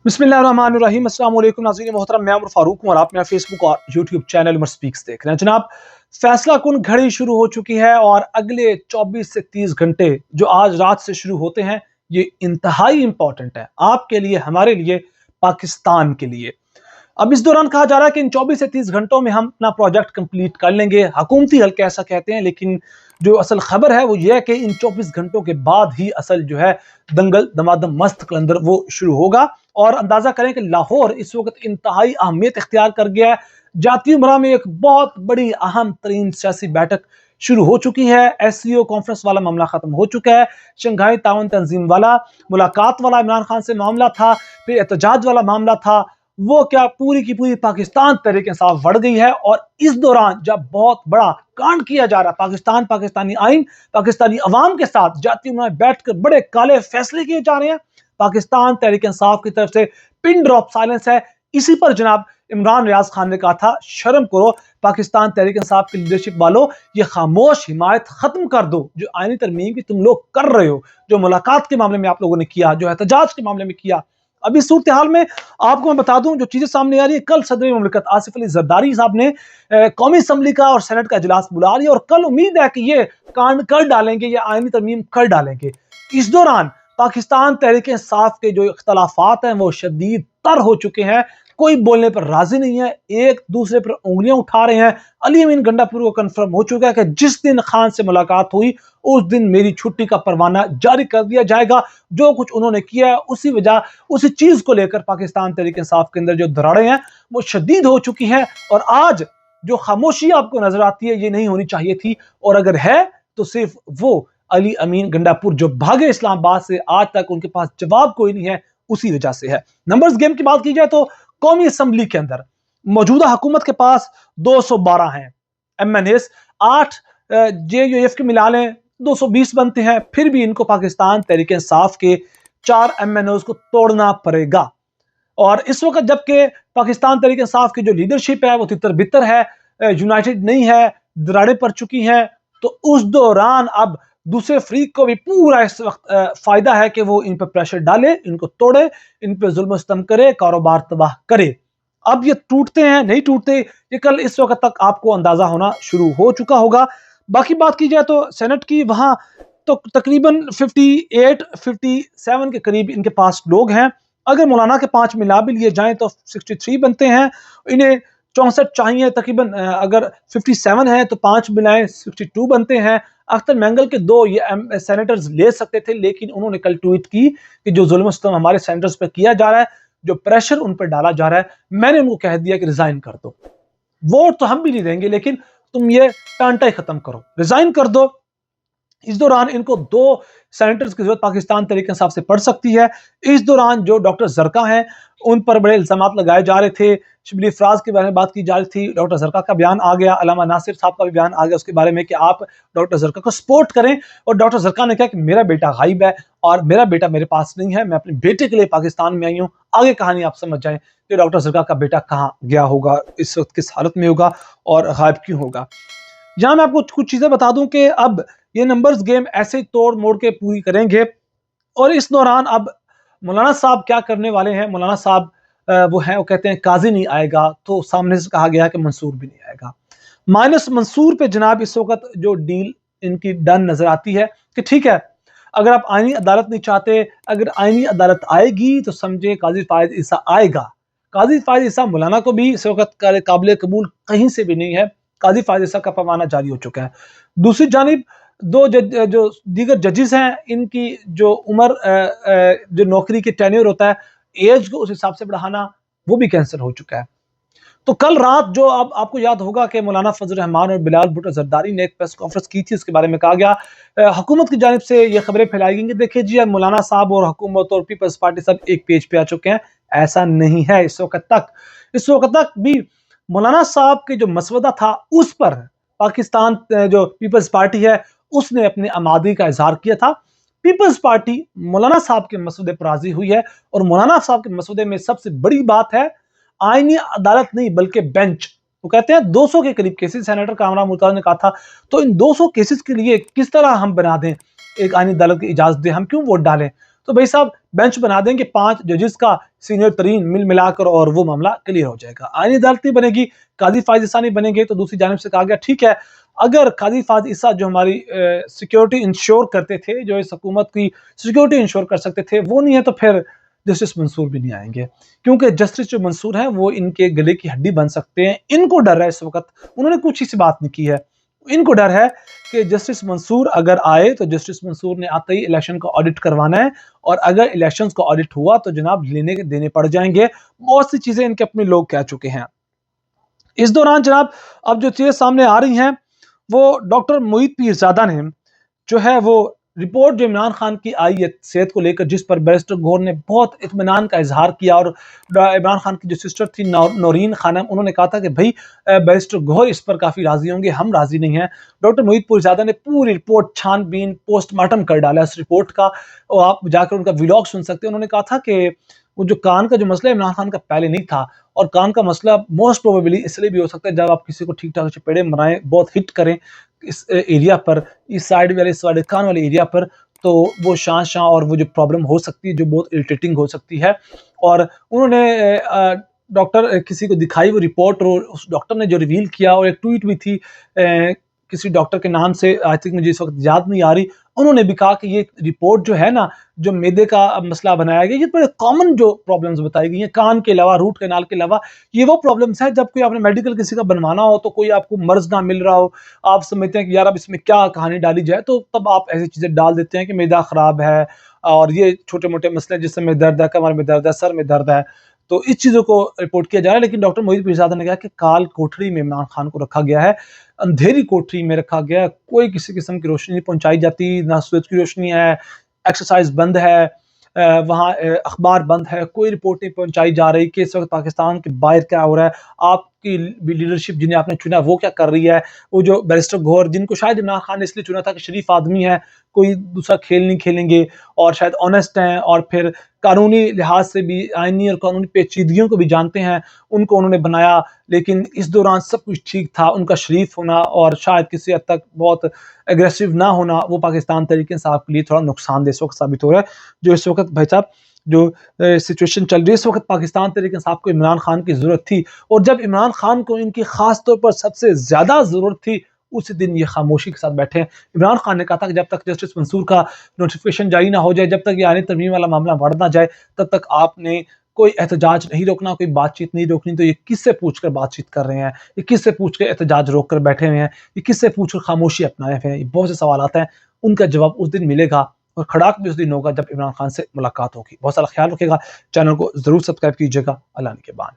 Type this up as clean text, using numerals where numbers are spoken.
बिस्मिल्लाहिर्रहमानिर्रहीम। अस्सलाम वालेकुम नाज़रीन मोहतरम, मैं उमर फारूक हूं और आप मेरा फेसबुक और यूट्यूब चैनल उमर स्पीक्स देख रहे हैं। जनाब, फैसला कुन घड़ी शुरू हो चुकी है और अगले 24 से 30 घंटे जो आज रात से शुरू होते हैं ये इंतहाई इंपॉर्टेंट है आपके लिए, हमारे लिए, पाकिस्तान के लिए। अब इस दौरान कहा जा रहा है कि इन 24 से 30 घंटों में हम अपना प्रोजेक्ट कंप्लीट कर लेंगे। हुकूमती हल्के ऐसा कहते हैं, लेकिन जो असल खबर है वो ये है कि इन 24 घंटों के बाद ही असल जो है दंगल दमादम मस्त कलंदर वो शुरू होगा। और अंदाजा करें कि लाहौर इस वक्त इंतहाई अहमियत इख्तियार कर गया है। जाती उमरा में एक बहुत बड़ी अहम तरीन सियासी बैठक शुरू हो चुकी है। SCO कॉन्फ्रेंस वाला मामला खत्म हो चुका है। शंघाई ताउन तंजीम वाला मुलाकात वाला इमरान खान से मामला था, फिर एहतजाज वाला मामला था, वो क्या पूरी की पूरी पाकिस्तान तहरीक इंसाफ बढ़ गई है। और इस दौरान जब बहुत बड़ा कांड किया जा रहा है, पाकिस्तान, पाकिस्तानी आइन, पाकिस्तानी अवाम के साथ जाती उन्होंने बैठकर बड़े काले फैसले किए जा रहे हैं। पाकिस्तान तहरीक इंसाफ की तरफ से पिन ड्रॉप साइलेंस है। इसी पर जनाब इमरान रियाज खान ने कहा था, शर्म करो पाकिस्तान तहरीक इंसाफ की लीडरशिप वालों, ये खामोश हिमायत खत्म कर दो जो आईनी तरमीम की तुम लोग कर रहे हो, जो मुलाकात के मामले में आप लोगों ने किया, जो एहतजाज के मामले में किया। अभी सूरत हाल में आपको मैं बता दूं जो चीजें सामने आ रही है, कल सदर मुमलिकत आसिफ अली जरदारी साहब ने कौमी असम्बली का और सेनेट का इजलास बुला लिया और कल उम्मीद है कि ये कांड कर डालेंगे, ये आईनी तरमीम कर डालेंगे। इस दौरान पाकिस्तान तहरीक इंसाफ के जो इख्तलाफात हैं वो शदीद तर हो चुके हैं। कोई बोलने पर राजी नहीं है, एक दूसरे पर उंगलियां उठा रहे हैं। अली अमीन गंडापुर को कंफर्म हो चुका है कि जिस दिन खान से मुलाकात हुई उस दिन मेरी छुट्टी का परवाना जारी कर दिया जाएगा। जो कुछ उन्होंने किया है उसी वजह, उसी चीज को लेकर पाकिस्तान तहरीक इंसाफ के अंदर जो दरारें हैं वो शदीद हो चुकी हैं। और आज जो खामोशी आपको नजर आती है ये नहीं होनी चाहिए थी, और अगर है तो सिर्फ वो अली अमीन गंडापुर जो भागे इस्लामाबाद से, आज तक उनके पास जवाब कोई नहीं है, उसी वजह से है। नंबर्स गेम की बात की जाए तो कौमी असम्बली के अंदर मौजूदा हुकूमत के पास 212 हैं MNAs, 8 JUF के मिला लें 220 बनते हैं। फिर भी इनको पाकिस्तान तहरीक इंसाफ के 4 MNOs को तोड़ना पड़ेगा। और इस वक्त जबकि पाकिस्तान तहरीक इंसाफ की जो लीडरशिप है वो तितर बितर है, यूनाइटेड नहीं है, दरारें पड़ चुकी हैं, तो उस दौरान अब दूसरे फ्रीक को भी पूरा इस वक्त फायदा है कि वो इन पर प्रेशर डाले, इनको तोड़े, इन पर जुल्म सितम करे, कारोबार तबाह करे। अब ये टूटते हैं नहीं टूटते, ये कल इस वक्त तक आपको अंदाजा होना शुरू हो चुका होगा। बाकी बात की जाए तो सेनेट की, वहां तो तकरीबन 58-57 के करीब इनके पास लोग हैं। अगर मौलाना के 5 मिला भी लिए जाएं तो 63 बनते हैं। इन्हें 64 चाहिए तकरीबन, अगर 57 है तो 5 मिलाएं 62 बनते हैं। अख्तर मैंगल के 2 ये सेनेटर्स ले सकते थे, लेकिन उन्होंने कल ट्वीट की कि जो जुल्म सितम हमारे सेनेटर्स पर किया जा रहा है, जो प्रेशर उन पर डाला जा रहा है, मैंने उनको कह दिया कि रिजाइन कर दो। वोट तो हम भी नहीं देंगे, लेकिन तुम ये टांटा ही खत्म करो, रिजाइन कर दो। इस दौरान इनको 2 सेनेटर्स की जरूरत पाकिस्तान तहरीक इंसाफ से पड़ सकती है। इस दौरान जो डॉक्टर जरका हैं उन पर बड़े इल्जाम लगाए जा रहे थे, शिबली अफराज के बारे में बात की जा रही थी। डॉक्टर जरका का बयान आ गया, अलामा नासिर साहब का भी बयान आ गया उसके बारे में कि आप डॉक्टर जरका को सपोर्ट करें। और डॉक्टर जरका ने कहा कि मेरा बेटा गायब है और मेरा बेटा मेरे पास नहीं है, मैं अपने बेटे के लिए पाकिस्तान में आई हूँ। आगे कहानी आप समझ जाएं कि डॉक्टर जरका का बेटा कहाँ गया होगा, इस वक्त किस हालत में होगा और गायब क्यों होगा। यहां मैं आपको कुछ चीजें बता दूं कि अब ये नंबर्स गेम ऐसे तोड़ मोड़ के पूरी करेंगे। और इस दौरान अब मौलाना साहब क्या करने वाले हैं, मौलाना साहब वो हैं, वो कहते हैं काजी नहीं आएगा, तो सामने से कहा गया कि मंसूर भी नहीं आएगा। माइनस मंसूर पे जनाब इस वक्त जो डील इनकी डन नजर आती है कि ठीक है, अगर आप आईनी अदालत नहीं चाहते, अगर आईनी अदालत आएगी तो समझे काजी फायद ईसा आएगा। काजी फायद ईसा मौलाना को भी इस वक्त काबिल कबूल कहीं से भी नहीं है। काजी फायद ईसा का पैमाना जारी हो चुका है। दूसरी जानिब जो दीगर जजेस हैं, इनकी जो उम्र, जो नौकरी के टेन्योर होता है, एज को उस हिसाब से बढ़ाना, वो भी कैंसिल हो चुका है। तो कल रात जो अब आपको याद होगा कि मौलाना फजल रहमान और बिलाल भुट्टो जरदारी ने एक प्रेस कॉन्फ्रेंस की थी, उसके बारे में कहा गया हुकूमत की जानिब से ये खबरें फैलाई गई। देखिए जी, मौलाना साहब और हुकूमत और पीपल्स पार्टी सब एक पेज पे आ चुके हैं। ऐसा नहीं है। इस वक्त तक भी मौलाना साहब के जो मसवदा था उस पर पाकिस्तान जो पीपल्स पार्टी है उसने अपने आमादी का इजहार किया था। पीपल्स पार्टी मौलाना साहब के मसवदे पर राजी हुई है और मौलाना साहब के मसवदे में सबसे बड़ी बात है आईनी अदालत नहीं बल्कि बेंच। वो कहते हैं 200 के करीब केसेस, सेनेटर कामरान मुताज ने कहा था, तो इन 200 केसेस के लिए किस तरह हम बना दें एक आईनी अदालत की इजाजत दें, हम क्यों वोट डालें। तो भाई साहब बेंच बना देंगे 5 जजेस का सीनियर तरीन मिल मिलाकर और वो मामला क्लियर हो जाएगा। आईनी अदालत नहीं बनेगी, काजी फायज ईसा नहीं बनेंगे। तो दूसरी जानिब से कहा गया ठीक है, अगर काजी फायज ईसा जो हमारी सिक्योरिटी इंश्योर करते थे, जो इस हुकूमत की सिक्योरिटी इंश्योर कर सकते थे, वो नहीं है, तो फिर जस्टिस मंसूर भी नहीं आएंगे, क्योंकि जस्टिस जो मंसूर है वो इनके गले की हड्डी बन सकते हैं। इनको डर है इस वक्त, उन्होंने कुछ ही बात नहीं की है, इनको डर है कि जस्टिस मंसूर अगर आए तो जस्टिस मंसूर ने आते ही इलेक्शन का ऑडिट करवाना है, और अगर इलेक्शंस का ऑडिट हुआ तो जनाब लेने के देने पड़ जाएंगे। बहुत सी चीजें इनके अपने लोग कह चुके हैं। इस दौरान जनाब अब जो चीजें सामने आ रही हैं, वो डॉक्टर मोहित पीरजादा ने जो है वो रिपोर्ट जो इमरान खान की आई है सेहत को लेकर, जिस पर बैरिस्टर गौहर ने बहुत इत्मीनान का इजहार किया, और इमरान खान की जो सिस्टर थी नौरीन खानम, उन्होंने कहा था कि भाई बैरिस्टर गौहर इस पर काफ़ी राजी होंगे, हम राजी नहीं हैं। डॉक्टर मोहित पुरज़ादा ने पूरी रिपोर्ट छानबीन पोस्टमार्टम कर डाला इस रिपोर्ट का, और आप जाकर उनका व्लॉग सुन सकते हैं। उन्होंने कहा था कि वो जो कान का जो मसला इमरान खान का पहले नहीं था, और कान का मसला मोस्ट प्रोबेबली इसलिए भी हो सकता है जब आप किसी को ठीक ठाक चपेड़े मराएं, बहुत हिट करें इस एरिया पर, इस साइड वाले इस वाले कान वाले एरिया पर, तो वो शां और वो जो प्रॉब्लम हो सकती है जो बहुत इरिटेटिंग हो सकती है। और उन्होंने डॉक्टर किसी को दिखाई वो रिपोर्ट, और उस डॉक्टर ने जो रिवील किया, और एक ट्वीट भी थी किसी डॉक्टर के नाम से, आई थिंक मुझे इस वक्त याद नहीं आ रही, उन्होंने भी कहा कि ये रिपोर्ट जो है ना, जो मैदे का मसला बनाया गया, ये बड़े कॉमन जो प्रॉब्लम्स बताई गई हैं, कान के अलावा, रूट कैनाल के अलावा, ये वो प्रॉब्लम्स हैं जब कोई आपने मेडिकल किसी का बनवाना हो, तो कोई आपको मर्ज ना मिल रहा हो, आप समझते हैं कि यार अब इसमें क्या कहानी डाली जाए, तो तब आप ऐसी चीज़ें डाल देते हैं कि मैदा ख़राब है, और ये छोटे मोटे मसले जिससे में दर्द है, कमर में दर्द है, सर में दर्द है, तो इस चीज़ों को रिपोर्ट किया जा रहा है। लेकिन डॉक्टर मोहित पीरज़ादा ने कहा कि काल कोठरी में इमरान खान को रखा गया है, अंधेरी कोठरी में रखा गया है, कोई किसी किस्म की रोशनी नहीं पहुंचाई जाती, ना सूरज की रोशनी है, एक्सरसाइज बंद है, वहाँ अखबार बंद है, कोई रिपोर्ट नहीं पहुंचाई जा रही कि इस वक्त पाकिस्तान के बाहर क्या हो रहा है, आपकी लीडरशिप जिन्हें आपने चुना वो क्या कर रही है। वो जो बैरिस्टर गौहर, जिनको शायद इमरान खान ने इसलिए चुना था कि शरीफ आदमी है, कोई दूसरा खेल नहीं खेलेंगे, और शायद ऑनेस्ट हैं, और फिर कानूनी लिहाज से भी आईनी और कानूनी पेचीदगियों को भी जानते हैं, उनको उन्होंने बनाया। लेकिन इस दौरान सब कुछ ठीक था, उनका शरीफ होना और शायद किसी हद तक बहुत एग्रेसिव ना होना, वो पाकिस्तान तहरीक इंसाफ के लिए थोड़ा नुकसानदेह इस वक्त साबित हो रहा है। जो इस वक्त भाई साहब जो सिचुएशन चल रही है इस वक्त, पाकिस्तान तहरीक इंसाफ को इमरान खान की ज़रूरत थी, और जब इमरान खान को इनकी ख़ास तौर पर सबसे ज़्यादा ज़रूरत थी, उसी दिन ये खामोशी के साथ बैठे हैं। इमरान खान ने कहा था कि जब तक जस्टिस मंसूर का नोटिफिकेशन जारी ना हो जाए, जब तक ये आईनी तरमीम वाला मामला बढ़ ना जाए, तब तक आपने कोई एहतजाज नहीं रोकना, कोई बातचीत नहीं रोकनी। तो ये किससे पूछ कर बातचीत कर रहे हैं, ये किससे पूछ कर एहतजाज रोक कर बैठे हुए हैं, ये किससे पूछ कर खामोशी अपनाए हुए हैं, ये बहुत से सवाल हैं। उनका जवाब उस दिन मिलेगा, और खड़ाक भी उस दिन होगा जब इमरान खान से मुलाकात होगी। बहुत सारा ख्याल रखिएगा, चैनल को जरूर सब्सक्राइब कीजिएगा। अल्लाह के बाद।